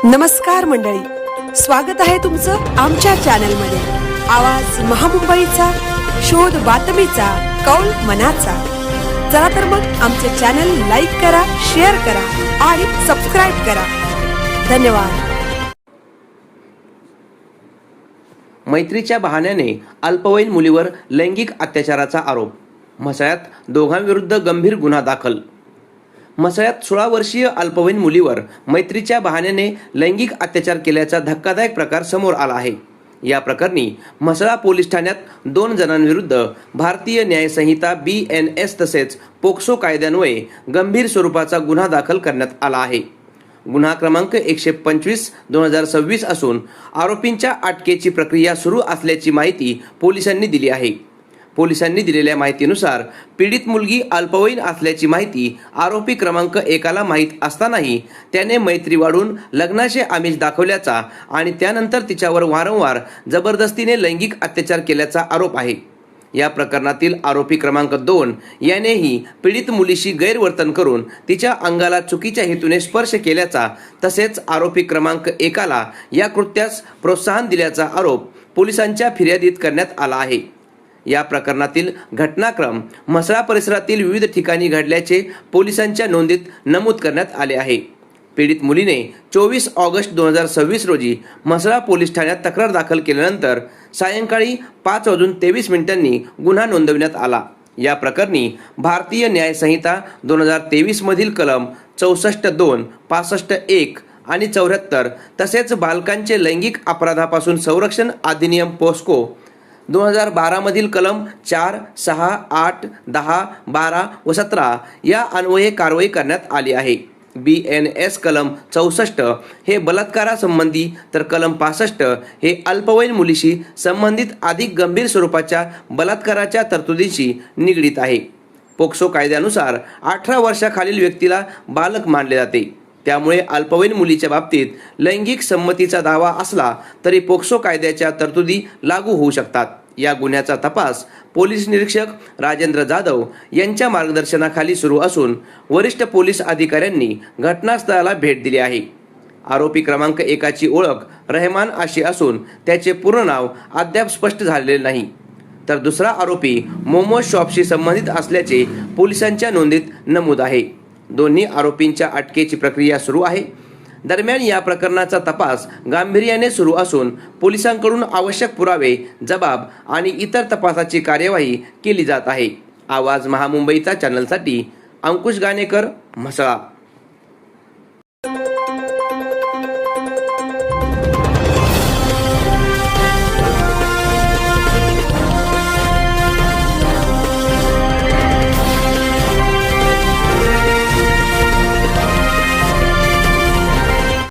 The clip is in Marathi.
नमस्कार मंडळी, स्वागत आहे तुमचं आमच्या चॅनलमध्ये। आवाज महामुंबईचा, शोध बातमीचा, कौल मनाचा। चला तर मग आमचे चॅनल लाईक करा, शेअर करा आणि सबस्क्राइब करा। धन्यवाद। मैत्रीच्या बहाण्याने अल्पवयीन मुलीवर लैंगिक अत्याचाराचा आरोप। म्हसळ्यात दोघांविरुद्ध गंभीर गुन्हा दाखल। म्हसळ्यात 16 वर्षीय अल्पवयीन मुलीवर मैत्रीच्या बहाण्याने लैंगिक अत्याचार केल्याचा धक्कादायक प्रकार समोर आला आहे। या प्रकरणी म्हसळा पोलीस ठाण्यात 2 जणांविरुद्ध भारतीय न्याय संहिता BNS तसेच पोक्सो कायद्यान्वये गंभीर स्वरूपाचा गुन्हा दाखल करण्यात आला आहे। गुन्हा क्रमांक 125/2026 असून आरोपींच्या अटकेची प्रक्रिया सुरू असल्याची माहिती पोलिसांनी दिली आहे। पोलिसांनी दिलेल्या माहितीनुसार पीडित मुलगी अल्पवयीन असल्याची माहिती आरोपी क्रमांक 1ला माहीत असतानाही त्याने मैत्री वाढून लग्नाचे आमिष दाखवल्याचा आणि त्यानंतर तिच्यावर वारंवार जबरदस्तीने लैंगिक अत्याचार केल्याचा आरोप आहे। या प्रकरणातील आरोपी क्रमांक 2 यानेही पीडित मुलीशी गैरवर्तन करून तिच्या अंगाला चुकीच्या हेतूने स्पर्श केल्याचा तसेच आरोपी क्रमांक 1ला या कृत्यास प्रोत्साहन दिल्याचा आरोप पोलिसांच्या फिर्यादीत करण्यात आला आहे। या प्रकरणातील घटनाक्रम म्हसळा परिसरातील विविध ठिकाणी घडल्याचे पोलिसांच्या नोंदीत नमूद करण्यात आले आहे। पीडित मुलीने 24 ऑगस्ट 2026 रोजी म्हसळा पोलीस ठाण्यात तक्रार दाखल केल्यानंतर सायंकाळी 5:23 गुन्हा नोंदवण्यात आला। या प्रकरणी भारतीय न्याय संहिता 2023 मधील कलम 64(2), 65(1) आणि 74 तसेच बालकांचे लैंगिक अपराधापासून संरक्षण अधिनियम पोस्को 2012 मधील कलम 4, 6, 8, 10, 12 व 17 या अन्वये कारवाई करण्यात आली आहे। BNS कलम 64 हे बलात्कारासंबंधी तर कलम 65 हे अल्पवयीन मुलीशी संबंधित अधिक गंभीर स्वरूपाच्या बलात्काराच्या तरतुदींशी निगडीत आहे। पोक्सो कायद्यानुसार 18 वर्षाखालील व्यक्तीला बालक मानले जाते। त्यामुळे अल्पवयीन मुलीच्या बाबतीत लैंगिक संमतीचा दावा असला तरी पोक्सो कायद्याच्या तरतुदी लागू होऊ शकतात। या गुन्ह्याचा तपास पोलीस निरीक्षक राजेंद्र जाधव यांच्या मार्गदर्शनाखाली सुरू असून वरिष्ठ पोलीस अधिकाऱ्यांनी घटनास्थळाला भेट दिली आहे। आरोपी क्रमांक 1ची ओळख रहमान अशी असून त्याचे पूर्ण नाव अद्याप स्पष्ट झालेले नाही, तर दुसरा आरोपी मोमोज शॉपशी संबंधित असल्याचे पोलिसांच्या नोंदीत नमूद आहे। दोन्ही आरोपींच्या अटकेची प्रक्रिया सुरू आहे। दरम्यान या प्रकरणाचा तपास गांभीर्याने सुरू असून पोलिसांकडून आवश्यक पुरावे, जबाब आणि इतर तपासाची कार्यवाही केली जात आहे। आवाज महामुंबईचा चॅनलसाठी अंकुश गाणेकर, म्हसळा।